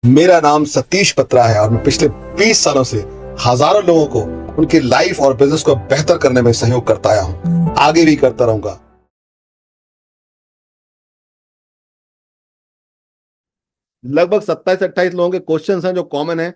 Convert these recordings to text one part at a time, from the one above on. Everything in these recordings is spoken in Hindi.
मेरा नाम सतीश पत्रा है और मैं पिछले 20 सालों से हजारों लोगों को उनकी लाइफ और बिजनेस को बेहतर करने में सहयोग करता आया हूं, आगे भी करता रहूंगा। लगभग 27-28 लोगों के क्वेश्चंस हैं जो कॉमन है।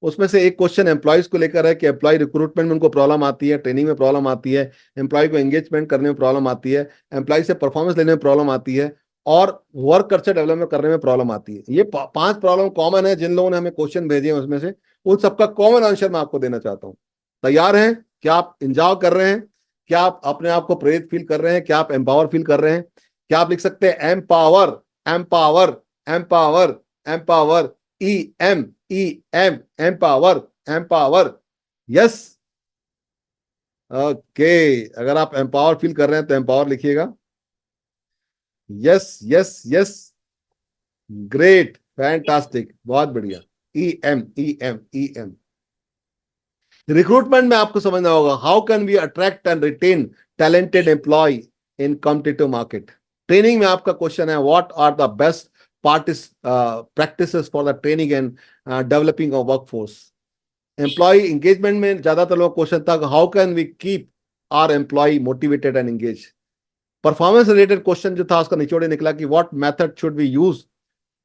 उसमें से एक क्वेश्चन एम्प्लॉयज को लेकर है कि एम्प्लॉय रिक्रूटमेंट में उनको प्रॉब्लम आती है, ट्रेनिंग में प्रॉब्लम आती है, एम्प्लॉय को एंगेजमेंट करने में प्रॉब्लम आती है, एम्प्लॉय से परफॉर्मेंस लेने में प्रॉब्लम आती है और वर्क कल्चर डेवलपमेंट करने में प्रॉब्लम आती है। ये 5 प्रॉब्लम कॉमन है जिन लोगों ने हमें क्वेश्चन भेजे हैं, उसमें से उन सबका कॉमन आंसर मैं आपको देना चाहता हूँ। तैयार हैं? क्या आप इंजॉय कर रहे हैं? क्या आप अपने आप को प्रेरित फील कर रहे हैं? क्या आप एम्पावर फील कर रहे हैं? क्या आप लिख सकते हैं empower, empower, empower, empower, EM empower, empower? Yes. Okay, अगर आप एम्पावर फील कर रहे हैं तो एम्पावर लिखिएगा। Yes yes yes, great, fantastic, बहुत बढ़िया। EM रिक्रूटमेंट में आपको समझना होगा, how can we attract and retain talented employ in competitive market. Training में आपका क्वेश्चन है, what are the best practices for the training and developing of workforce. Employ engagement में ज्यादातर लोग क्वेश्चन था, how can we keep our employ motivated and engage. Performance related question जो था उसका निचोड़ निकला कि what method should we use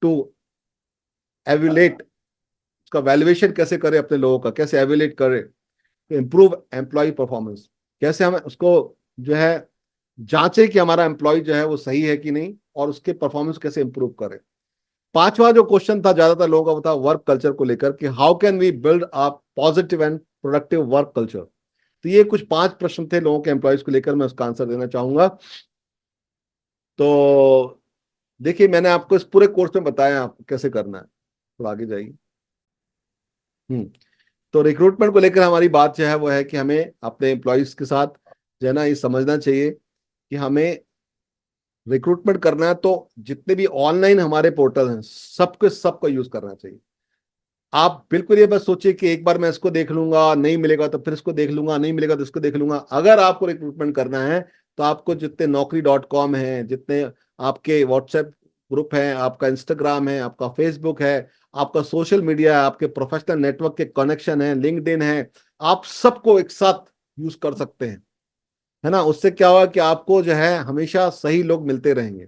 to evaluate, उसका वैल्यूएशन कैसे करें, अपने लोगों का कैसे एवेल्युएट करें, इम्प्रूव एम्प्लॉय परफॉर्मेंस, कैसे हम उसको जो है जांचे कि हमारा एम्प्लॉय जो है वो सही है कि नहीं और उसके परफॉर्मेंस कैसे इंप्रूव करें। पांचवा जो क्वेश्चन था ज्यादातर लोगों का वो था वर्क कल्चर को लेकर कि how can we build a positive and productive work culture. तो ये कुछ 5 प्रश्न थे लोगों के एम्प्लॉयज को लेकर, मैं उसका आंसर देना चाहूंगा। तो देखिए, मैंने आपको इस पूरे कोर्स में बताया आपको कैसे करना है। तो आगे जाइए। हम्म तो रिक्रूटमेंट को लेकर हमारी बात जो है वो है कि हमें अपने एम्प्लॉयज के साथ जो है ना ये समझना चाहिए कि हमें रिक्रूटमेंट करना है तो जितने भी ऑनलाइन हमारे पोर्टल हैं सबके सबका यूज करना चाहिए। आप बिल्कुल ये बस सोचिए कि एक बार मैं इसको देख लूंगा, नहीं मिलेगा तो फिर इसको देख लूंगा, नहीं मिलेगा तो इसको देख लूंगा। अगर आपको रिक्रूटमेंट करना है तो आपको जितने Naukri.com है, जितने आपके व्हाट्सएप ग्रुप हैं, आपका इंस्टाग्राम है, आपका फेसबुक है, आपका सोशल मीडिया है, आपके प्रोफेशनल नेटवर्क के कनेक्शन है, लिंक्डइन है, आप सबको एक साथ यूज कर सकते हैं। है ना? उससे क्या होगा कि आपको जो है हमेशा सही लोग मिलते रहेंगे।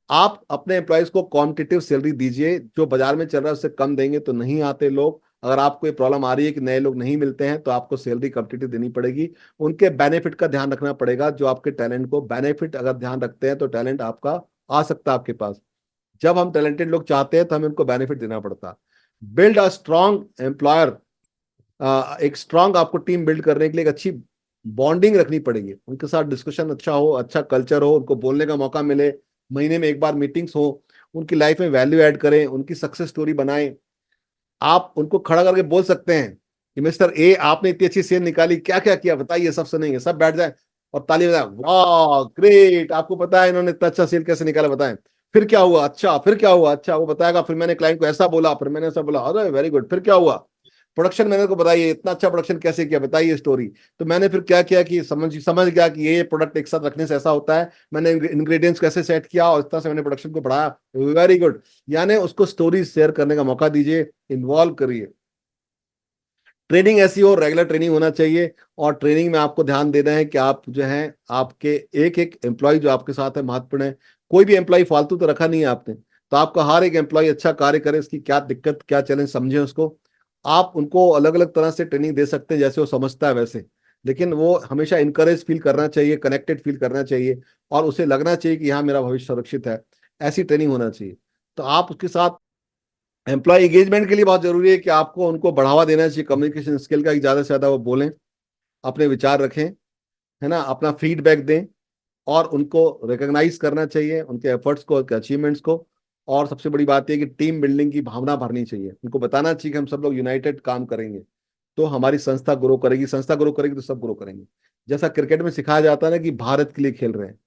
आप अपने एम्प्लॉयज को कॉम्पिटिटिव सैलरी दीजिए, जो बाजार में चल रहा है उससे कम देंगे तो नहीं आते लोग। अगर आपको ये प्रॉब्लम आ रही है कि नए लोग नहीं मिलते हैं तो आपको सैलरी कॉम्पिटिटिव देनी पड़ेगी। उनके बेनिफिट का ध्यान रखना पड़ेगा, जो आपके टैलेंट को बेनिफिट अगर ध्यान रखते हैं तो टैलेंट आपका आ सकता है आपके पास। जब हम टैलेंटेड लोग चाहते हैं तो हमें उनको बेनिफिट देना पड़ता है। बिल्ड अ स्ट्रॉन्ग एम्प्लॉयर, एक स्ट्रांग आपको टीम बिल्ड करने के लिए एक अच्छी बॉन्डिंग रखनी पड़ेगी। उनके साथ डिस्कशन अच्छा हो, अच्छा कल्चर हो, उनको बोलने का मौका मिले, महीने में एक बार मीटिंग्स हो, उनकी लाइफ में वैल्यू ऐड करें, उनकी सक्सेस स्टोरी बनाएं। आप उनको खड़ा करके बोल सकते हैं कि मिस्टर ए, आपने इतनी अच्छी सेल निकाली, क्या क्या किया बताइए, सब सुनेंगे, सब बैठ जाए और ताली बजाएं, वाह ग्रेट, आपको पता है इन्होंने इतना अच्छा सेल कैसे निकाला, बताएं फिर क्या हुआ, अच्छा फिर क्या हुआ, अच्छा वो बताएगा, फिर मैंने क्लाइंट को ऐसा बोला, फिर मैंने ऐसा बोला, अरे वेरी गुड, फिर क्या हुआ, प्रोडक्शन मैनेजर को बताइए इतना अच्छा प्रोडक्शन कैसे किया, बताइए स्टोरी। तो मैंने फिर क्या किया कि समझ समझ गया कि ये प्रोडक्ट एक साथ रखने से ऐसा होता है, मैंने इंग्रेडिएंट्स कैसे सेट किया और इस तरह से मैंने प्रोडक्शन को बढ़ाया। Very good. यानी उसको स्टोरी शेयर करने का मौका दीजिए, इन्वॉल्व करिए। ट्रेनिंग ऐसी हो, रेगुलर ट्रेनिंग होना चाहिए। और ट्रेनिंग में आपको ध्यान देना है कि आप जो है आपके एक एक एम्प्लॉय जो आपके साथ है महत्वपूर्ण है। कोई भी एम्प्लॉय फालतू तो रखा नहीं है आपने, तो आपका हर एक एम्प्लॉय अच्छा कार्य करे, इसकी क्या दिक्कत क्या चैलेंज समझे उसको। आप उनको अलग अलग तरह से ट्रेनिंग दे सकते हैं जैसे वो समझता है वैसे, लेकिन वो हमेशा इनकरेज फील करना चाहिए, कनेक्टेड फील करना चाहिए और उसे लगना चाहिए कि यहाँ मेरा भविष्य सुरक्षित है। ऐसी ट्रेनिंग होना चाहिए। तो आप उसके साथ एम्प्लॉय एंगेजमेंट के लिए बहुत जरूरी है कि आपको उनको बढ़ावा देना चाहिए कम्युनिकेशन स्किल का, कि ज्यादा से ज्यादा वो बोलें, अपने विचार रखें, है ना, अपना फीडबैक दें और उनको रिकॉग्नाइज करना चाहिए, उनके एफर्ट्स को, उनके अचीवमेंट्स को। और सबसे बड़ी बात यह कि टीम बिल्डिंग की भावना भरनी चाहिए, उनको बताना चाहिए कि हम सब लोग यूनाइटेड काम करेंगे तो हमारी संस्था ग्रो करेगी, संस्था ग्रो करेगी तो सब ग्रो करेंगे। जैसा क्रिकेट में सिखाया जाता है ना कि भारत के लिए खेल रहे हैं,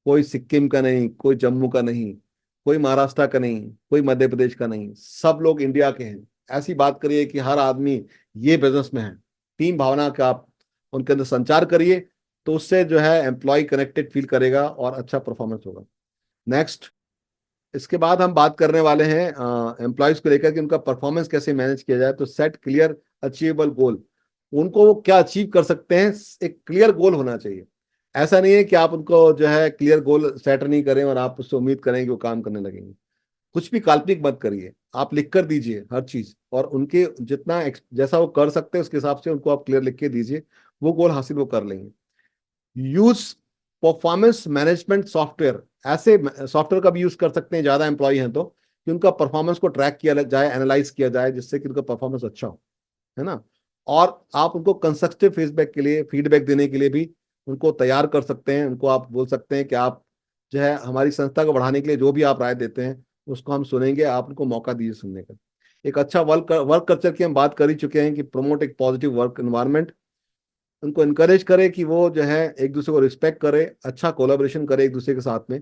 कोई सिक्किम का नहीं, कोई जम्मू का नहीं, कोई महाराष्ट्र का नहीं, कोई मध्य प्रदेश का नहीं, सब लोग इंडिया के हैं। ऐसी बात करिए कि हर आदमी ये बिजनेस में है। टीम भावना का आप उनके अंदर संचार करिए, तो उससे जो है एम्प्लॉय कनेक्टेड फील करेगा और अच्छा परफॉर्मेंस होगा। नेक्स्ट, इसके बाद हम बात करने वाले हैं एम्प्लॉयज को लेकर कि उनका परफॉर्मेंस कैसे मैनेज किया जाए। तो सेट क्लियर अचीवेबल गोल, उनको वो क्या अचीव कर सकते हैं, एक क्लियर गोल होना चाहिए। ऐसा नहीं है कि आप उनको जो है क्लियर गोल सेट नहीं करें और आप उससे उम्मीद करें कि वो काम करने लगेंगे। कुछ भी काल्पनिक मत करिए, आप लिख कर दीजिए हर चीज, और उनके जितना जैसा वो कर सकते हैं उसके हिसाब से उनको आप क्लियर लिख के दीजिए, वो गोल हासिल वो कर लेंगे। यूज परफॉर्मेंस मैनेजमेंट सॉफ्टवेयर, ऐसे सॉफ्टवेयर का भी यूज कर सकते हैं ज्यादा एम्प्लॉय हैं तो, कि उनका परफॉर्मेंस को ट्रैक किया जाए, एनालाइज किया जाए, जिससे कि उनका परफॉर्मेंस अच्छा हो, है ना। और आप उनको कंस्ट्रक्टिव फीडबैक के लिए, फीडबैक देने के लिए भी उनको तैयार कर सकते हैं। उनको आप बोल सकते हैं कि आप जो है हमारी संस्था को बढ़ाने के लिए जो भी आप राय देते हैं उसको हम सुनेंगे, आप उनको मौका दीजिए सुनने का। एक अच्छा वर्क कल्चर की हम बात कर ही चुके हैं कि प्रमोट एक पॉजिटिव वर्क एनवायरनमेंट, उनको इनकरेज करे कि वो जो है एक दूसरे को रिस्पेक्ट करे, अच्छा कोलाबोरेशन करे एक दूसरे के साथ में,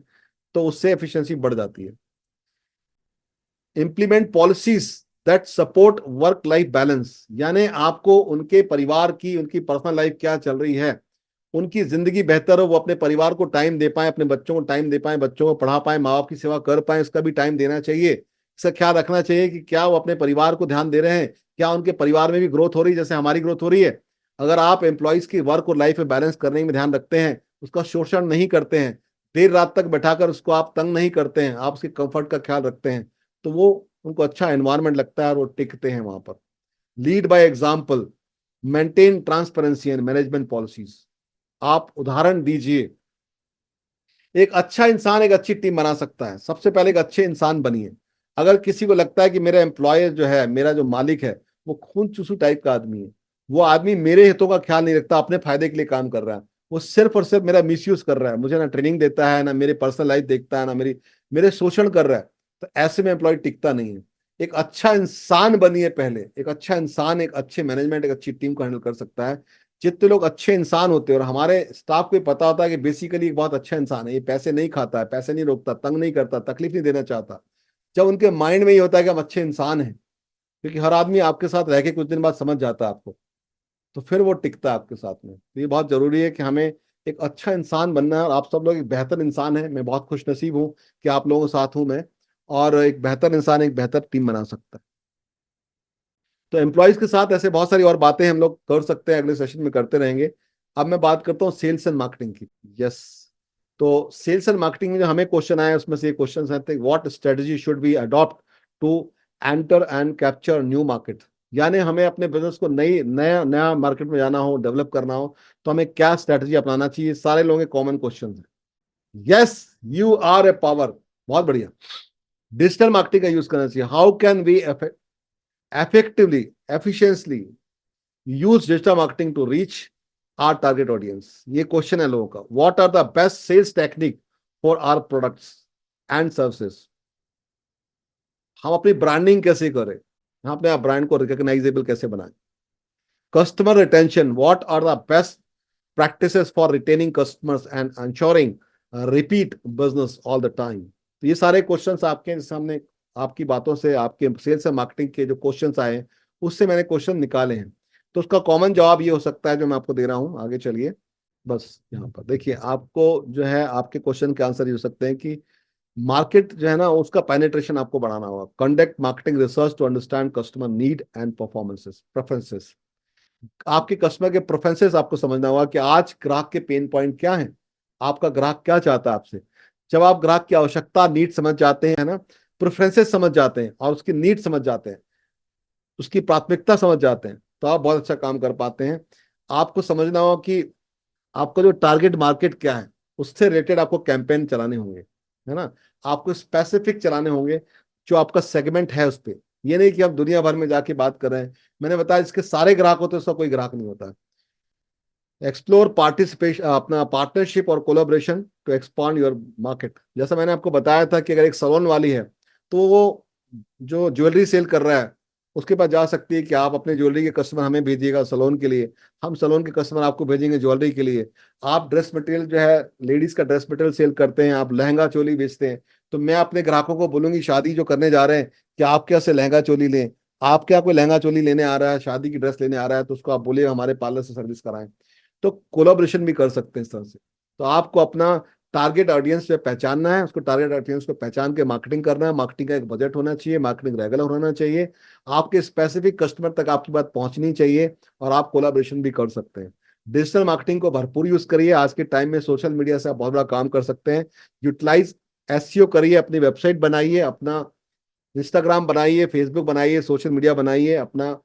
तो उससे एफिशिएंसी बढ़ जाती है। Implement policies that support work life balance, यानी आपको उनके परिवार की, उनकी पर्सनल लाइफ क्या चल रही है, उनकी जिंदगी बेहतर हो, वो अपने परिवार को टाइम दे पाए, अपने बच्चों को टाइम दे पाए, बच्चों को पढ़ा पाए, माँ बाप की सेवा कर पाए, इसका भी टाइम देना चाहिए। इसका ख्याल रखना चाहिए कि क्या वो अपने परिवार को ध्यान दे रहे हैं, क्या उनके परिवार में भी ग्रोथ हो रही है जैसे हमारी ग्रोथ हो रही है। अगर आप एम्प्लॉयज की वर्क और लाइफ में बैलेंस करने में ध्यान रखते हैं, उसका शोषण नहीं करते हैं, देर रात तक बैठाकर उसको आप तंग नहीं करते हैं, आप उसके कंफर्ट का ख्याल रखते हैं, तो वो उनको अच्छा एनवायरनमेंट लगता है और वो टिकते हैं वहां पर। Lead by example, maintain transparency and management policies, आप उदाहरण दीजिए। एक अच्छा इंसान एक अच्छी टीम बना सकता है, सबसे पहले एक अच्छे इंसान बनिए। अगर किसी को लगता है कि मेरा एम्प्लॉयर जो है, मेरा जो मालिक है, वो खून चूसू टाइप का आदमी है, वो आदमी मेरे हितों का ख्याल नहीं रखता, अपने फायदे के लिए काम कर रहा है, वो सिर्फ और सिर्फ मेरा मिसयूज कर रहा है, मुझे ना ट्रेनिंग देता है, ना मेरी पर्सनल लाइफ देखता है, ना मेरे शोषण कर रहा है, तो ऐसे में एम्प्लॉय टिकता नहीं है। एक अच्छा इंसान बनिए पहले। एक अच्छा इंसान एक अच्छे मैनेजमेंट, एक अच्छी टीम को हैंडल कर सकता है। जितने लोग अच्छे इंसान होते हैं, और हमारे स्टाफ को पता होता है कि बेसिकली एक बहुत अच्छा इंसान है, ये पैसे नहीं खाता है, पैसे नहीं रोकता, तंग नहीं करता, तकलीफ नहीं देना चाहता, जब उनके माइंड में ये होता है कि हम अच्छे इंसान हैं, क्योंकि हर आदमी आपके साथ रह के कुछ दिन बाद समझ जाता है आपको, तो फिर वो टिकता है आपके साथ में। तो ये बहुत जरूरी है कि हमें एक अच्छा इंसान बनना है, और आप सब लोग एक बेहतर इंसान है। मैं बहुत खुश नसीब हूँ कि आप लोगों के साथ हूँ मैं, और एक बेहतर इंसान एक बेहतर टीम बना सकता है। तो एम्प्लॉयज के साथ ऐसे बहुत सारी और बातें हम लोग कर सकते हैं, अगले सेशन में करते रहेंगे। अब मैं बात करता हूँ सेल्स एंड मार्केटिंग की। यस, तो सेल्स एंड मार्केटिंग में जो हमें क्वेश्चन आया उसमें से एक क्वेश्चन है, what strategy should be adopt to enter and capture new market, यानी हमें अपने बिजनेस को नई नया नया मार्केट में जाना हो, डेवलप करना हो, तो हमें क्या स्ट्रेटजी अपनाना चाहिए। सारे लोगों के कॉमन क्वेश्चन है। Yes, you are a power, बहुत बढ़िया। डिजिटल मार्केटिंग का यूज करना चाहिए। How can we effectively, efficiently use digital marketing to reach our target audience? ये क्वेश्चन है लोगों का। What are the best sales technique for our products and services? हम अपनी ब्रांडिंग कैसे करें, हम अपने ब्रांड को रिकॉग्नाइजेबल कैसे बनाएं। Customer retention, what are the best practices for retaining customers and ensuring repeat business all the time? तो ये सारे क्वेश्चंस आपके सामने, आपकी बातों से, आपके सेल्स एंड मार्केटिंग के जो क्वेश्चंस आए हैं उससे मैंने क्वेश्चन निकाले हैं। तो उसका कॉमन जवाब ये हो सकता है जो मैं आपको दे रहा हूं। आगे चलिए, बस यहाँ पर देखिए, आपको जो है आपके क्वेश्चन के आंसर ये हो सकते हैं कि मार्केट जो है ना उसका पेनिट्रेशन आपको बढ़ाना होगा। Conduct marketing research to understand customer need and performances preferences, आपके कस्टमर के प्रेफरेंसेस आपको समझना होगा कि आज ग्राहक के पेन पॉइंट क्या है, आपका ग्राहक क्या चाहता है आपसे। जब आप ग्राहक की आवश्यकता, नीड समझ जाते हैं ना, प्रेफरेंसेस समझ जाते हैं और उसकी नीड समझ जाते हैं, उसकी प्राथमिकता समझ जाते हैं, तो आप बहुत अच्छा काम कर पाते हैं। आपको समझना होगा कि आपका जो टारगेट मार्केट क्या है, उससे रिलेटेड आपको कैंपेन चलाने होंगे, है ना। आपको स्पेसिफिक चलाने होंगे जो आपका सेगमेंट है उस पर। ये नहीं कि आप दुनिया भर में जाके बात कर रहे हैं। मैंने बताया इसके सारे ग्राहक होते हैं, उसका कोई ग्राहक नहीं होता है। एक्सप्लोर पार्टिसिपेशन, अपना पार्टनरशिप और collaboration to expand your market. जैसा मैंने आपको बताया था कि अगर एक सलोन वाली है तो वो जो ज्वेलरी सेल कर रहा है उसके पास जा सकती है कि आप अपने ज्वेलरी के कस्टमर हमें भेजिएगा सलोन के लिए, हम सलोन के कस्टमर आपको भेजेंगे ज्वेलरी के लिए। आप ड्रेस मटेरियल जो है, लेडीज का ड्रेस मटेरियल सेल करते हैं, आप लहंगा चोली बेचते हैं, तो मैं अपने ग्राहकों को बोलूंगी शादी जो करने जा रहे हैं कि आप क्या से लहंगा चोली लें। आप क्या कोई लहंगा चोली लेने आ रहा है, शादी की ड्रेस लेने आ रहा है, तो उसको आप बोलिए हमारे पार्लर से सर्विस कराएं। तो कोलाब्रेशन भी कर सकते हैं इस तरह से। तो आपको अपना टारगेट ऑडियंस पे पहचानना है, उसको टारगेट ऑडियंस को पहचान के मार्केटिंग करना है। मार्केटिंग का एक बजट होना चाहिए, मार्केटिंग रेगुलर होना चाहिए, आपके स्पेसिफिक कस्टमर तक आपकी बात पहुंचनी चाहिए, और आप कोलाब्रेशन भी कर सकते हैं। डिजिटल मार्केटिंग को भरपूर यूज करिए। आज के टाइम में सोशल मीडिया से आप बहुत बड़ा काम कर सकते हैं। यूटिलाइज एसईओ करिए, अपनी वेबसाइट बनाइए, अपना इंस्टाग्राम बनाइए, फेसबुक बनाइए, सोशल मीडिया बनाइए अपना।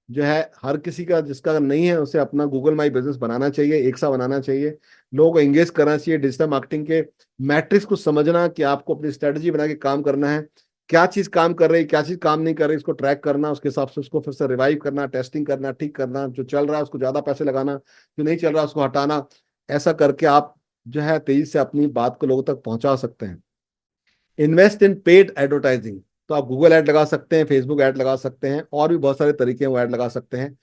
जो है हर किसी का जिसका नहीं है उसे अपना गूगल माई बिजनेस बनाना चाहिए, एक सा बनाना चाहिए, लोगों को एंगेज करना चाहिए। डिजिटल मार्केटिंग के मैट्रिक्स को समझना कि आपको अपनी स्ट्रेटजी बना के काम करना है, क्या चीज काम कर रही है, क्या चीज काम नहीं कर रही, इसको ट्रैक करना, उसके हिसाब से उसको फिर से रिवाइव करना, टेस्टिंग करना, ठीक करना, जो चल रहा है उसको ज्यादा पैसे लगाना, जो नहीं चल रहा है उसको हटाना। ऐसा करके आप जो है तेजी से अपनी बात को लोगों तक पहुंचा सकते हैं। इन्वेस्ट इन पेड एडवर्टाइजिंग, तो आप गूगल ऐड लगा सकते हैं, फेसबुक ऐड लगा सकते हैं, और भी बहुत सारे तरीके हैं वो ऐड लगा सकते हैं।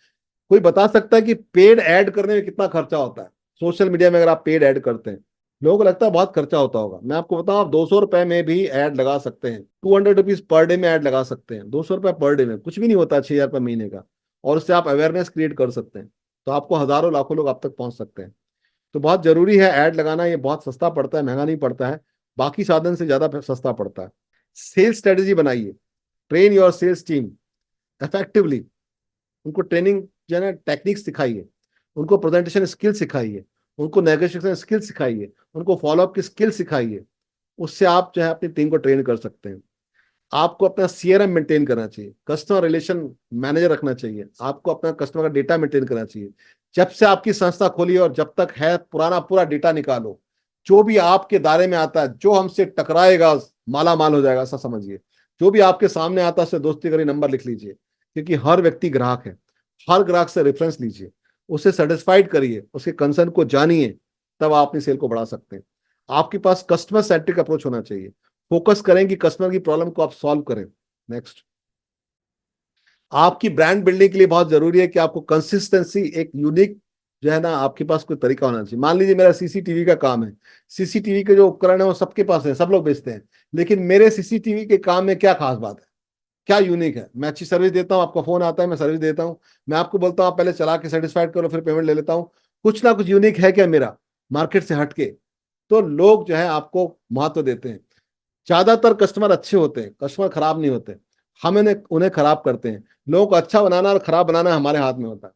कोई बता सकता है कि पेड ऐड करने में कितना खर्चा होता है? सोशल मीडिया में अगर आप पेड ऐड करते हैं, लोगों को लगता है बहुत खर्चा होता होगा। मैं आपको बताऊं, आप 200 रुपए में भी ऐड लगा सकते हैं, 200 रुपीज पर डे में ऐड लगा सकते हैं। 200 रुपए पर डे में कुछ भी नहीं होता, 6,000 रुपये महीने का, और उससे आप अवेयरनेस क्रिएट कर सकते हैं। तो आपको हजारों लाखों लोग आप तक पहुंच सकते हैं। तो बहुत जरूरी है ऐड लगाना। ये बहुत सस्ता पड़ता है, महंगा नहीं पड़ता है, बाकी साधन से ज्यादा सस्ता पड़ता है। सेल्स स्ट्रेटेजी बनाइए, train your sales team effectively. उनको ट्रेनिंग जो है ना, टेक्निक सिखाइए, उनको प्रेजेंटेशन स्किल सिखाइए, उनको नेगोशिएशन स्किल सिखाइए, उनको फॉलोअप की स्किल सिखाइए। उससे आप जो है अपनी टीम को ट्रेन कर सकते हैं। आपको अपना सीआरएम मेंटेन करना चाहिए, कस्टमर रिलेशन मैनेजर रखना चाहिए, आपको अपना कस्टमर का डेटा मेंटेन करना चाहिए। जब से आपकी संस्था खोली और जब तक है, पुराना पूरा डेटा निकालो। जो भी आपके दायरे में आता है, जो हमसे टकराएगा माला माल हो जाएगा, ऐसा समझिए। जो भी आपके सामने आता है उससे दोस्ती करी, नंबर लिख लीजिए, क्योंकि हर व्यक्ति ग्राहक है। हर ग्राहक से रेफरेंस लीजिए, उसे सेटिस्फाइड करिए, उसके कंसर्न को जानिए, तब आप अपनी सेल को बढ़ा सकते हैं। आपके पास कस्टमर सेंट्रिक अप्रोच होना चाहिए। फोकस करें कि कस्टमर की प्रॉब्लम को आप सॉल्व करें। नेक्स्ट, आपकी ब्रांड बिल्डिंग के लिए बहुत जरूरी है कि आपको कंसिस्टेंसी, एक यूनिक जो है ना, आपके पास कोई तरीका होना चाहिए। मान लीजिए मेरा सीसीटीवी का काम है, सीसीटीवी के जो उपकरण है वो सबके पास है, सब लोग बेचते हैं, लेकिन मेरे सीसीटीवी के काम में क्या खास बात है, क्या यूनिक है? मैं अच्छी सर्विस देता हूँ, आपका फोन आता है, मैं सर्विस देता हूँ, मैं आपको बोलता हूँ आप पहले चला के सेटिस्फाइड करो, फिर पेमेंट ले लेता हूँ। कुछ ना कुछ यूनिक है क्या मेरा, मार्केट से हटके? तो लोग जो है आपको महत्व देते हैं। ज्यादातर कस्टमर अच्छे होते हैं, कस्टमर खराब नहीं होते। हम उन्हें उन्हें खराब करते हैं। लोगों को अच्छा बनाना और खराब बनाना हमारे हाथ में होता है।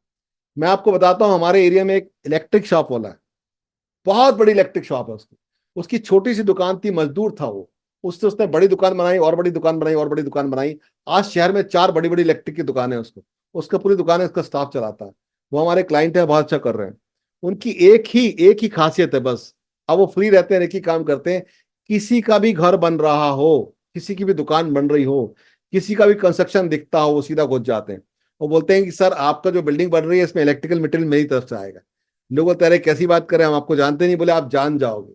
मैं आपको बताता हूँ, हमारे एरिया में एक इलेक्ट्रिक शॉप वाला है, बहुत बड़ी इलेक्ट्रिक शॉप है उसकी। उसकी छोटी सी दुकान थी, मजदूर था वो, उससे उसने बड़ी दुकान बनाई, और बड़ी दुकान बनाई, और बड़ी दुकान बनाई। आज शहर में 4 बड़ी बड़ी इलेक्ट्रिक की दुकान है उसको, उसका पूरी दुकान है, उसका स्टाफ चलाता है। वो हमारे क्लाइंट है, बहुत अच्छा कर रहे हैं। उनकी एक ही खासियत है बस, अब वो फ्री रहते हैं, एक ही काम करते हैं। किसी का भी घर बन रहा हो, किसी की भी दुकान बन रही हो, किसी का भी कंस्ट्रक्शन दिखता हो, वो सीधा घुस जाते हैं। वो बोलते हैं कि सर आपका जो बिल्डिंग बन रही है इसमें इलेक्ट्रिकल मटेरियल मेरी तरफ से आएगा। लोग बोलते हैं अरे कैसी बात करें, हम आपको जानते नहीं। बोले आप जान जाओगे।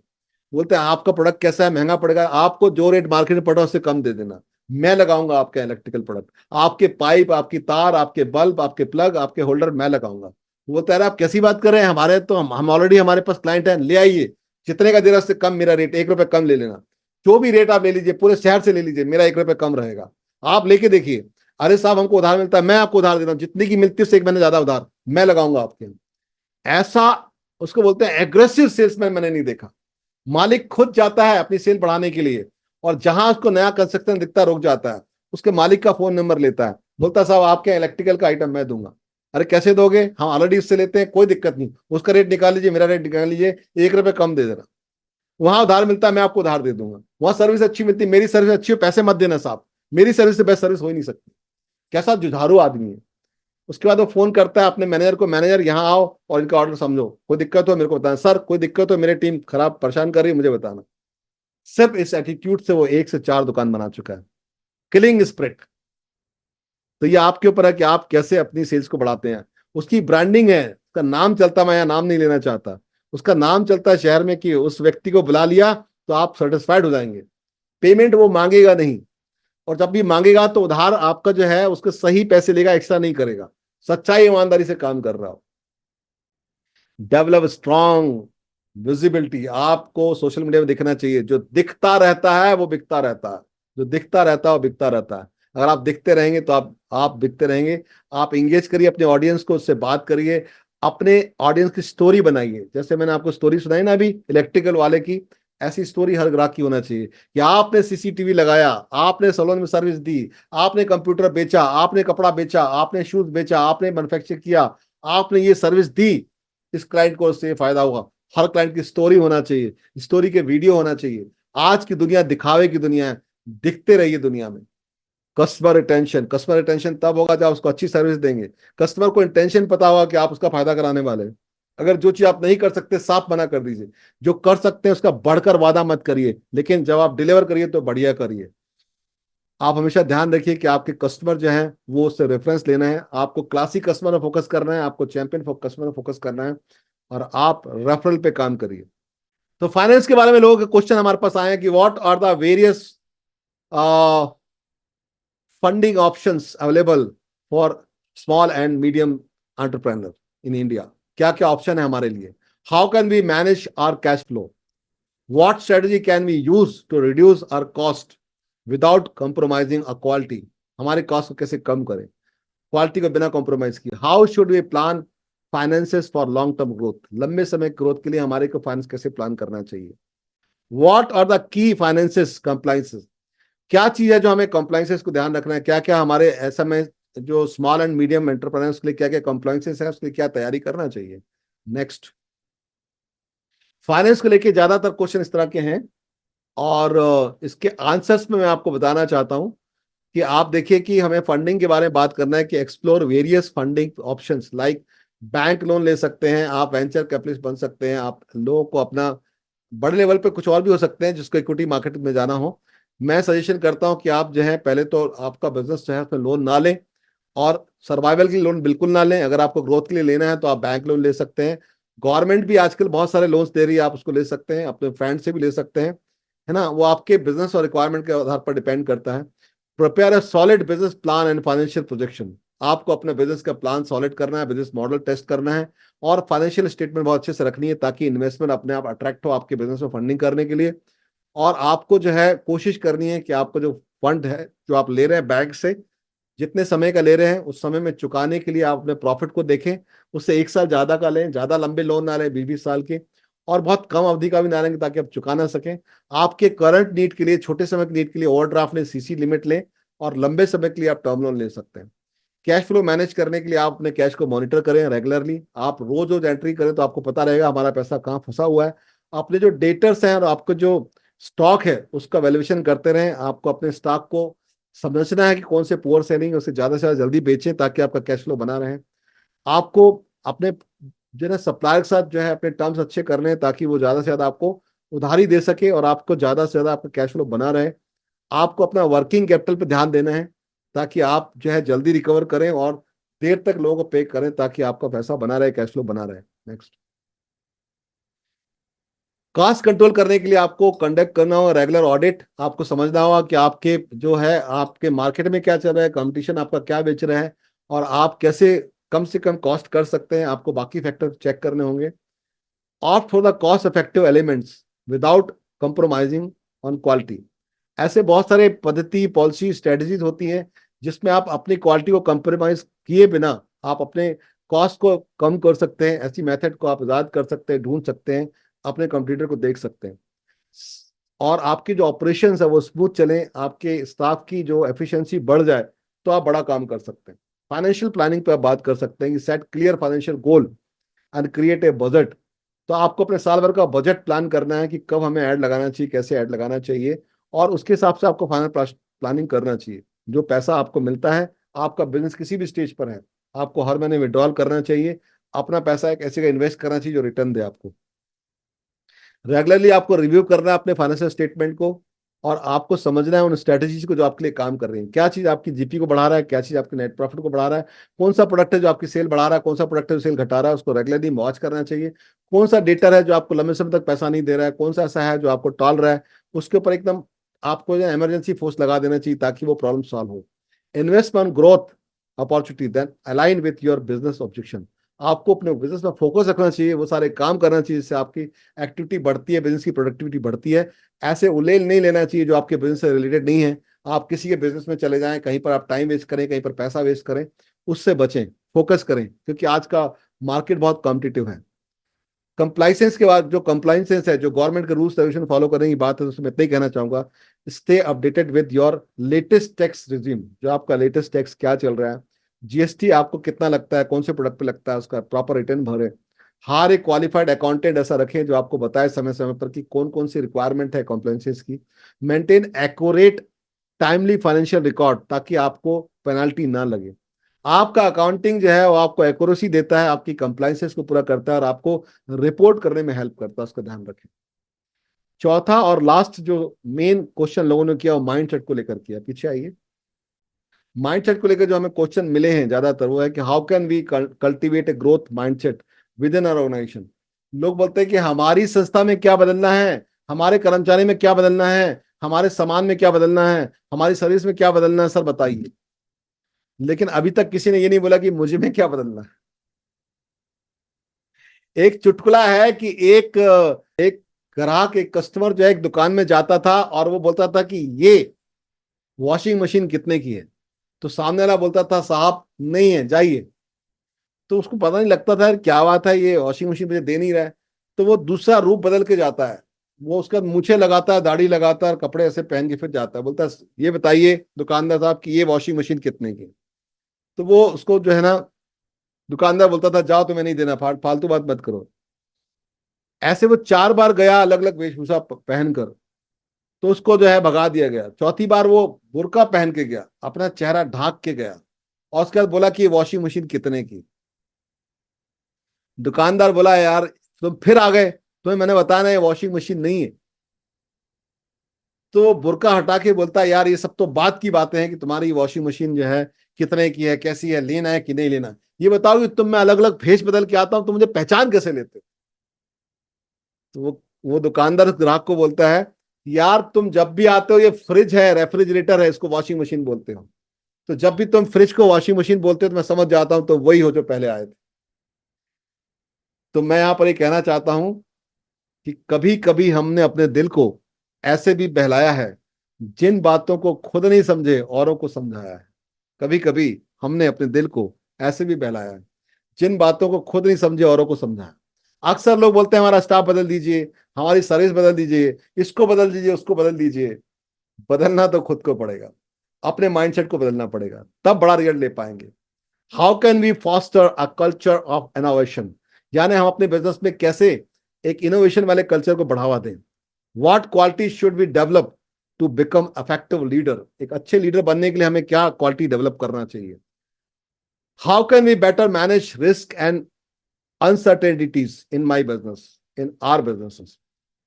बोलते हैं आपका प्रोडक्ट कैसा है, महंगा पड़ेगा, आपको जो रेट मार्केट में पड़ रहा है उससे कम दे देना, मैं लगाऊंगा आपका इलेक्ट्रिकल प्रोडक्ट, आपके पाइप, आपकी तार, आपके बल्ब, आपके प्लग, आपके होल्डर मैं लगाऊंगा। वो कह रहा है आप कैसी बात कर रहे हैं, हमारे तो हम ऑलरेडी हमारे पास क्लाइंट है, ले आइए, जितने का दे रहा है उससे कम मेरा रेट, 1 रुपए कम ले लेना। जो भी रेट आप ले लीजिए, पूरे शहर से ले लीजिए, मेरा 1 रुपए कम रहेगा, आप लेके देखिए। अरे साहब हमको उधार मिलता है, मैं आपको उधार दे रहा हूँ, जितनी की मिलती है उससे 1 महीने ज्यादा उधार मैं लगाऊंगा आपके। ऐसा उसको बोलते हैं एग्रेसिव सेल्समैन, मैंने नहीं देखा। मालिक खुद जाता है अपनी सेल बढ़ाने के लिए, और जहां उसको नया कंस्ट्रक्शन दिखता रुक जाता है, उसके मालिक का फोन नंबर लेता है, बोलता है साहब आपके इलेक्ट्रिकल का आइटम मैं दूंगा। अरे कैसे दोगे, हम ऑलरेडी उससे लेते हैं, कोई दिक्कत नहीं, उसका रेट निकाल लीजिए, मेरा रेट निकाल लीजिए, 1 रुपए कम दे देना। वहां उधार मिलता है, मैं आपको उधार दे दूंगा। वहां सर्विस अच्छी मिलती है, मेरी सर्विस अच्छी हो, पैसे मत देना साहब, मेरी सर्विस से बेस्ट सर्विस हो ही नहीं सकती। कैसा जुझारू आदमी है। उसके बाद वो फोन करता है अपने मैनेजर को, मैनेजर यहाँ आओ और इनका ऑर्डर समझो, कोई दिक्कत हो मेरे को बताना, सर कोई दिक्कत हो, मेरी टीम खराब परेशान कर रही है, मुझे बताना। सिर्फ इस एटीट्यूड से वो 1 से 4 दुकान बना चुका है। Killing spirit. तो ये आपके ऊपर है कि आप कैसे अपनी सेल्स को बढ़ाते हैं। उसकी ब्रांडिंग है, उसका नाम चलता, मैं यहाँ नाम नहीं लेना चाहता, उसका नाम चलता है शहर में कि उस व्यक्ति को बुला लिया तो आप सेटिस्फाइड हो जाएंगे। पेमेंट वो मांगेगा नहीं, और जब भी मांगेगा तो उधार आपका जो है उसके सही पैसे लेगा, एक्स्ट्रा नहीं करेगा, सच्चाई ईमानदारी से काम कर रहा हो। डेवलप स्ट्रॉन्ग विजिबिलिटी, आपको सोशल मीडिया में दिखना चाहिए। जो दिखता रहता है वो बिकता रहता है, जो दिखता रहता है वो बिकता रहता है। अगर आप दिखते रहेंगे तो आप बिकते रहेंगे। आप इंगेज करिए अपने ऑडियंस को, उससे बात करिए, अपने ऑडियंस की स्टोरी बनाइए। जैसे मैंने आपको स्टोरी सुनाई ना अभी इलेक्ट्रिकल वाले की, ऐसी स्टोरी हर ग्राहक की होना चाहिए कि आपने सीसीटीवी लगाया, आपने सैलून में सर्विस दी, आपने कंप्यूटर बेचा, आपने कपड़ा बेचा, आपने शूज बेचा, आपने मैन्युफैक्चर किया, आपने ये सर्विस दी, इस क्लाइंट को उससे फायदा होगा। हर क्लाइंट की स्टोरी होना चाहिए, स्टोरी के वीडियो होना चाहिए। आज की दुनिया दिखावे की दुनिया है, दिखते रहिए दुनिया में। कस्टमर रिटेंशन तब होगा जब आप उसको अच्छी सर्विस देंगे। कस्टमर को इंटेंशन पता होगा कि आप उसका फायदा कराने वाले हैं। अगर जो चीज आप नहीं कर सकते साफ मना कर दीजिए, जो कर सकते हैं उसका बढ़कर वादा मत करिए, लेकिन जब आप डिलीवर करिए तो बढ़िया करिए। आप हमेशा ध्यान रखिए कि आपके कस्टमर जो है वो उससे रेफरेंस लेना है, आपको क्लासिक कस्टमर में फोकस करना है, आपको चैंपियन कस्टमर में फोकस करना है, और आप रेफरल पे काम करिए। तो फाइनेंस के बारे में लोगों के क्वेश्चन हमारे पास आए हैं कि what are the various funding options available for small and medium entrepreneur in India. क्या क्या ऑप्शन है हमारे लिए? How can we manage our cash flow? What strategy can we use to reduce our cost without compromising a quality? हमारे कॉस्ट को कैसे कम करें क्वालिटी को बिना कॉम्प्रोमाइज किए? How should we plan finances for long term growth? लंबे समय ग्रोथ के लिए हमारे को फाइनेंस कैसे प्लान करना चाहिए? What are the key finances compliances? क्या चीज है जो हमें कंप्लाइंसेस को ध्यान रखना है? क्या क्या हमारे ऐसा में जो स्मॉल एंड मीडियम एंटरप्रेन्योर्स के लिए क्या क्या कंप्लाइंसेस है, उसके लिए क्या तैयारी करना चाहिए? नेक्स्ट, फाइनेंस को लेके ज्यादातर क्वेश्चन इस तरह के हैं, और इसके आंसर्स में मैं आपको बताना चाहता हूं कि आप देखिए कि हमें फंडिंग के बारे में बात करना है कि explore various funding options like bank loan ले सकते हैं, आप वेंचर कैपिटलिस्ट बन सकते हैं, आप लोगों को अपना बड़े लेवल पे कुछ और भी हो सकते हैं जिसको इक्विटी मार्केट में जाना हो। मैं सजेशन करता हूं कि आप जो है पहले तो आपका बिजनेस जो है उसमें लोन ना लें, और सर्वाइवल के लिए लोन बिल्कुल ना लें। अगर आपको ग्रोथ के लिए लेना है तो आप बैंक लोन ले सकते हैं। गवर्नमेंट भी आजकल बहुत सारे लोन्स दे रही है, आप उसको ले सकते हैं, अपने फ्रेंड से भी ले सकते हैं, है ना। वो आपके बिजनेस और रिक्वायरमेंट के आधार पर डिपेंड करता है। Prepare a solid business plan and financial projection. आपको अपने बिजनेस का प्लान सॉलिड करना है, बिजनेस मॉडल टेस्ट करना है, और फाइनेंशियल स्टेटमेंट बहुत अच्छे से रखनी है ताकि इन्वेस्टमेंट अपने आप अट्रैक्ट हो आपके बिजनेस में फंडिंग करने के लिए। और आपको जो है कोशिश करनी है कि आपको जो फंड है जो आप ले रहे हैं बैंक से, जितने समय का ले रहे हैं उस समय में चुकाने के लिए आप अपने प्रॉफिट को देखें। उससे एक साल ज्यादा का लें, ज्यादा लंबे लोन ना लें 20-20 साल के, और बहुत कम अवधि का भी ना लें ताकि आप चुका ना सकें। आपके करंट नीड के लिए, छोटे समय की नीड के लिए ओवरड्राफ्ट लें, सीसी लिमिट लें, और लंबे समय के लिए आप टर्म लोन ले सकते हैं। कैश फ्लो मैनेज करने के लिए आप अपने कैश को मॉनिटर करें रेगुलरली। आप रोज रोज एंट्री करें तो आपको पता रहेगा हमारा पैसा कहाँ फंसा हुआ है। अपने जो डेटर्स हैं और आपको जो स्टॉक है उसका वैल्यूएशन करते रहें। आपको अपने स्टॉक को समझना है कि कौन से पुअर सेलिंग, उसे ज्यादा से ज्यादा जल्दी बेचें ताकि आपका कैश फ्लो बना रहे। आपको अपने जो है सप्लायर के साथ जो है अपने टर्म्स अच्छे करने हैं ताकि वो ज्यादा से ज्यादा आपको उधारी दे सके और आपको ज्यादा से ज्यादा आपका कैश फ्लो बना रहे। आपको अपना वर्किंग कैपिटल पे ध्यान देना है ताकि आप जो है जल्दी रिकवर करें और देर तक लोगों को पे करें ताकि आपका पैसा बना रहे, कैश फ्लो बना रहे। नेक्स्ट, कॉस्ट कंट्रोल करने के लिए आपको कंडक्ट करना होगा रेगुलर ऑडिट। आपको समझना होगा कि आपके जो है आपके मार्केट में क्या चल रहा है, कंपटीशन आपका क्या बेच रहा है, और आप कैसे कम से कम कॉस्ट कर सकते हैं। आपको बाकी फैक्टर चेक करने होंगे। Opt for the cost effective elements without compromising on quality. ऐसे बहुत सारे पद्धति, पॉलिसी, स्ट्रेटजीज होती हैं जिसमें आप अपनी क्वालिटी को कंप्रोमाइज किए बिना आप अपने कॉस्ट को कम कर सकते हैं। ऐसी मेथड को आप आजाद कर सकते हैं, ढूंढ सकते हैं, अपने कंप्यूटर को देख सकते हैं, और आपकी जो ऑपरेशन है वो स्मूथ चले, आपके स्टाफ की जो एफिशिएंसी बढ़ जाए, तो आप बड़ा काम कर सकते हैं। फाइनेंशियल प्लानिंग पे आप बात कर सकते हैं कि set clear financial goal and create a budget. तो आपको अपने साल भर का बजट प्लान करना है कि कब हमें ऐड लगाना चाहिए, कैसे ऐड लगाना चाहिए, और उसके हिसाब से आपको फाइनल प्लानिंग करना चाहिए। जो पैसा आपको मिलता है, आपका बिजनेस किसी भी स्टेज पर है, आपको हर महीने विड्रॉल करना चाहिए। अपना पैसा एक ऐसे का इन्वेस्ट करना चाहिए जो रिटर्न दे आपको। रेगुलरली आपको रिव्यू करना है अपने फाइनेंशियल स्टेटमेंट को, और आपको समझना है उन स्ट्रेटजीज को जो आपके लिए काम कर रही है। क्या चीज आपकी जीपी को बढ़ा रहा है, क्या चीज आपके नेट प्रॉफिट को बढ़ा रहा है, कौन सा प्रोडक्ट है जो आपकी सेल बढ़ा रहा है, कौन सा प्रोडक्ट है जो सेल घटा रहा है, उसको रेगुलरली वॉच करना चाहिए। कौन सा डेटर है जो आपको लंबे समय तक पैसा नहीं दे रहा है, कौन सा ऐसा है जो आपको टाल रहा है, उसके ऊपर एकदम आपको जो इमरजेंसी फोर्स लगा देना चाहिए ताकि वो प्रॉब्लम सॉल्व हो। Invest on growth opportunity then align with your business objection. आपको अपने बिजनेस में फोकस रखना चाहिए, वो सारे काम करना चाहिए जिससे आपकी एक्टिविटी बढ़ती है, बिजनेस की प्रोडक्टिविटी बढ़ती है। ऐसे उलेल नहीं लेना चाहिए जो आपके बिजनेस से रिलेटेड नहीं है। आप किसी के बिजनेस में चले जाएं, कहीं पर आप टाइम वेस्ट करें, कहीं पर पैसा वेस्ट करें, उससे बचें, फोकस करें, क्योंकि आज का मार्केट बहुत कॉम्पिटिटिव है। कंप्लाइसेंस के बाद जो कंप्लाइंसेंस है, जो गवर्नमेंट के रूल्स रेगुलेशन फॉलो करने की बात है, तो उसमें इतना ही कहना चाहूंगा, stay updated with your latest tax regime. जो आपका लेटेस्ट टैक्स क्या चल रहा है, जीएसटी आपको कितना लगता है, कौन से प्रोडक्ट पे लगता है, उसका प्रॉपर रिटर्न भरे। हर एक क्वालिफाइड अकाउंटेंट ऐसा रखें जो आपको बताए समय समय पर कि कौन कौन सी रिक्वायरमेंट है कॉम्प्लाइंसेस की। Maintain accurate timely financial record, ताकि आपको पेनल्टी ना लगे। आपका अकाउंटिंग जो है वो आपको एक्यूरेसी देता है, आपकी कंप्लाइंसेस को पूरा करता है और आपको रिपोर्ट करने में हेल्प करता है, उसका ध्यान रखें। चौथा और लास्ट जो मेन क्वेश्चन लोगों ने किया वो माइंडसेट को लेकर किया। पीछे आइए। माइंडसेट को लेकर जो हमें क्वेश्चन मिले हैं ज्यादातर वो है कि how can we cultivate a growth mindset within our organisation. लोग बोलते हैं कि हमारी संस्था में क्या बदलना है, हमारे कर्मचारी में क्या बदलना है, हमारे सामान में क्या बदलना है, हमारी सर्विस में क्या बदलना है, सर बताइए। लेकिन अभी तक किसी ने ये नहीं बोला कि मुझे में क्या बदलना है। एक चुटकुला है कि एक ग्राहक, एक कस्टमर जो है एक दुकान में जाता था और वो बोलता था कि ये वॉशिंग मशीन कितने की है। तो सामने वाला बोलता था साहब नहीं है, जाइए। तो उसको पता नहीं लगता था यार क्या बात है, ये वॉशिंग मशीन मुझे दे नहीं रहा है। तो वो दूसरा रूप बदल के जाता है, वो उसका मूछें लगाता है, दाढ़ी लगाता है और कपड़े ऐसे पहन के फिर जाता है, बोलता है ये बताइए दुकानदार साहब कि ये वॉशिंग मशीन कितने की है? तो वो उसको जो है ना, दुकानदार बोलता था जाओ तुम्हें नहीं देना, फालतू बात मत करो। ऐसे वो 4 बार गया अलग अलग वेशभूषा पहनकर, तो उसको जो है भगा दिया गया। चौथी बार वो बुर्का पहन के गया, अपना चेहरा ढाक के गया, और उसके बाद बोला कि ये वॉशिंग मशीन कितने की। दुकानदार बोला यार तुम फिर आ गए, तुम्हें मैंने बताया ना ये वॉशिंग मशीन नहीं है। तो वो बुर्का हटा के बोलता है यार ये सब तो बात की बातें हैं कि तुम्हारी वॉशिंग मशीन जो है कितने की है, कैसी है, लेना है कि नहीं लेना। ये बताओ कि तुम मैं अलग अलग भेष बदल के आता हूं तो मुझे पहचान कैसे लेते हो? तो वो दुकानदार ग्राहक को बोलता है यार तुम जब भी आते हो ये फ्रिज है, रेफ्रिजरेटर है, इसको वॉशिंग मशीन बोलते हो। तो जब भी तुम फ्रिज को वॉशिंग मशीन बोलते हो तो मैं समझ जाता हूं तो वही हो जो पहले आए थे। तो मैं यहां पर ये कहना चाहता हूं कि कभी कभी हमने अपने दिल को ऐसे भी बहलाया है, जिन बातों को खुद नहीं समझे औरों को समझाया है। कभी कभी हमने अपने दिल को ऐसे भी बहलाया है, जिन बातों को खुद नहीं समझे औरों को समझाया। अक्सर लोग बोलते हैं हमारा स्टाफ बदल दीजिए, हमारी सर्विस बदल दीजिए, इसको बदल दीजिए, उसको बदल दीजिए। बदलना तो खुद को पड़ेगा, अपने माइंडसेट को बदलना पड़ेगा, तब बड़ा रिजल्ट ले पाएंगे। How can we foster a culture of innovation, यानी हम अपने बिजनेस में कैसे एक इनोवेशन वाले कल्चर को बढ़ावा दें। What quality should we develop to become effective leader, एक अच्छे लीडर बनने के लिए हमें क्या क्वालिटी डेवलप करना चाहिए। How can we better manage risk and uncertainties in my business, in our businesses.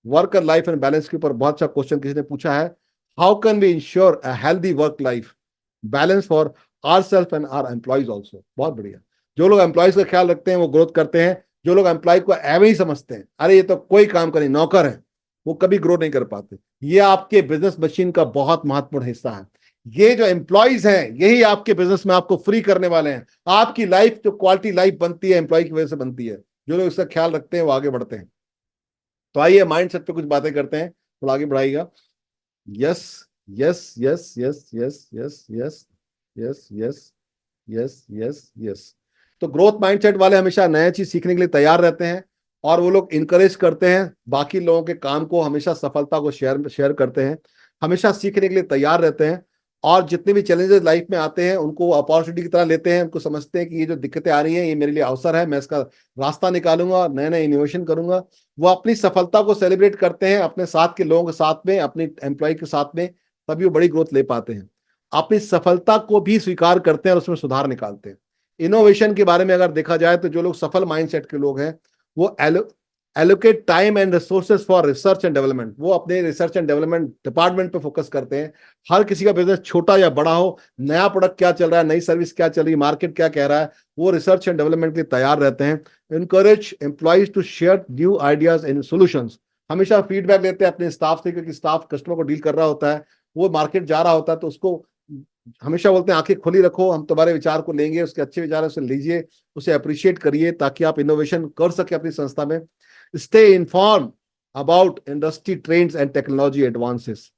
Work and life and balance के ऊपर बहुत सा क्वेश्चन किसी ने पूछा है। How can we ensure a healthy work life balance for our self and our employees also. बहुत बढ़िया। जो लोग एम्प्लॉयज का ख्याल रखते हैं वो ग्रोथ करते हैं। जो लोग एम्प्लॉय को एवं ही समझते हैं, अरे ये तो कोई काम का नहीं, नौकर है, वो कभी ग्रो नहीं कर पाते। ये आपके बिजनेस मशीन का बहुत महत्वपूर्ण हिस्सा है। ये जो एम्प्लॉयज हैं यही आपके बिजनेस में आपको फ्री करने वाले हैं। आपकी लाइफ जो क्वालिटी लाइफ बनती है एम्प्लॉय की वजह से बनती है। जो लोग इसका ख्याल रखते हैं वो आगे बढ़ते हैं। तो आइए माइंडसेट पे कुछ बातें करते हैं, थोड़ा आगे बढ़ाइएगा। Yes, yes, yes, yes, yes, yes, yes, yes, yes, yes, yes, yes. तो ग्रोथ माइंडसेट वाले हमेशा नया चीज सीखने के लिए तैयार रहते हैं, और वो लोग इनकरेज करते हैं बाकी लोगों के काम को, हमेशा सफलता को शेयर शेयर करते हैं, हमेशा सीखने के लिए तैयार रहते हैं। और जितने भी चैलेंजेस लाइफ में आते हैं उनको अपॉर्चुनिटी की तरह लेते हैं, उनको समझते हैं कि ये जो दिक्कतें आ रही हैं ये मेरे लिए अवसर है, मैं इसका रास्ता निकालूंगा, नए नए इनोवेशन करूंगा। वो अपनी सफलता को सेलिब्रेट करते हैं अपने साथ के लोगों के साथ में, अपनी एम्प्लॉय के साथ में, तभी वो बड़ी ग्रोथ ले पाते हैं। अपनी सफलता को भी स्वीकार करते हैं और उसमें सुधार निकालते हैं। इनोवेशन के बारे में अगर देखा जाए तो जो लोग सफल माइंडसेट के लोग हैं वो allocate time and resources for research and development, वो अपने रिसर्च एंड डेवलपमेंट डिपार्टमेंट पे फोकस करते हैं। हर किसी का बिजनेस छोटा या बड़ा हो, नया प्रोडक्ट क्या चल रहा है, नई सर्विस क्या चल रही है, मार्केट क्या कह रहा है, वो रिसर्च एंड डेवलपमेंट के लिए तैयार रहते हैं। Encourage employees to share new ideas and solutions, हमेशा फीडबैक लेते हैं अपने स्टाफ से, क्योंकि स्टाफ कस्टमर को डील कर रहा होता है, वो मार्केट जा रहा होता है, तो उसको हमेशा बोलते हैं आंखें खुली रखो, हम तुम्हारे विचार को लेंगे, उसके अच्छे विचार है उसे लीजिए, उसे अप्रिशिएट करिए ताकि आप इनोवेशन कर सके अपनी संस्था में। Stay inform about industry trends and technology advances,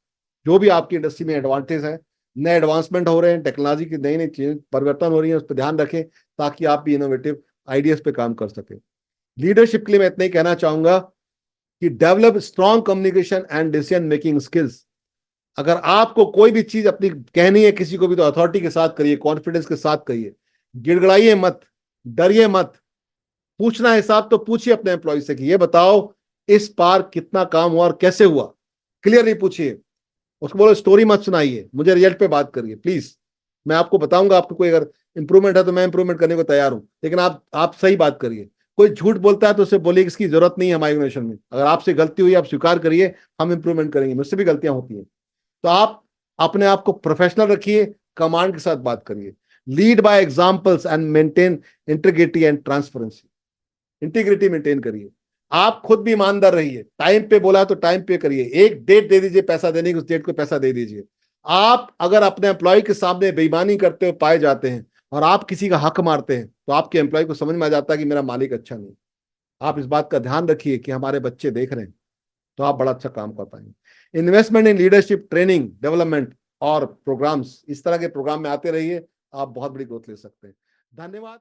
जो भी आपकी इंडस्ट्री में एडवांटेज है, नए एडवांसमेंट हो रहे हैं, टेक्नोलॉजी की नई नई चीज परिवर्तन हो रही है, उस पर ध्यान रखें ताकि आप भी इनोवेटिव आइडियाज पे काम कर सके। लीडरशिप के लिए मैं इतना ही कहना चाहूंगा कि develop strong communication and decision making skills. अगर आपको कोई भी चीज अपनी कहनी है किसी को भी, तो अथॉरिटी के साथ करिए, कॉन्फिडेंस के साथ करिए, गिड़गड़ाइए मत, डरिए मत। पूछना हिसाब तो पूछिए अपने एम्प्लॉय से कि ये बताओ इस बार कितना काम हुआ और कैसे हुआ, क्लियरली पूछिए। उसको बोलो स्टोरी मत सुनाइए, मुझे रिजल्ट पे बात करिए प्लीज। मैं आपको बताऊंगा, आपको कोई अगर इंप्रूवमेंट है तो मैं इंप्रूवमेंट करने को तैयार हूं, लेकिन आप सही बात करिए। कोई झूठ बोलता है तो उसे बोलिए इसकी जरूरत नहीं है हमारी ऑर्गेनाइजेशन में, अगर आपसे गलती हुई आप स्वीकार करिए, हम इंप्रूवमेंट करेंगे, मुझसे भी गलतियां होती हैं। तो आप अपने आप को प्रोफेशनल रखिए, कमांड के साथ बात करिए, lead by examples and maintain integrity and transparency. Integrity maintain करिए, आप खुद भी ईमानदार रहिए, टाइम पे बोला तो टाइम पे करिए, एक डेट दे दीजिए पैसा देने की, उस डेट को पैसा दे दीजिए। आप अगर अपने एम्प्लॉय के सामने बेईमानी करते हुए पाए जाते हैं और आप किसी का हक मारते हैं, तो आपके एम्प्लॉय को समझ में आ जाता है कि मेरा मालिक अच्छा नहीं। आप इस बात का ध्यान रखिए कि हमारे बच्चे देख रहे हैं, तो आप बड़ा अच्छा काम कर पाएंगे। Investment in leadership training development और प्रोग्राम्स, इस तरह के प्रोग्राम में आते रहिए, आप बहुत बड़ी ग्रोथ ले सकते हैं। धन्यवाद।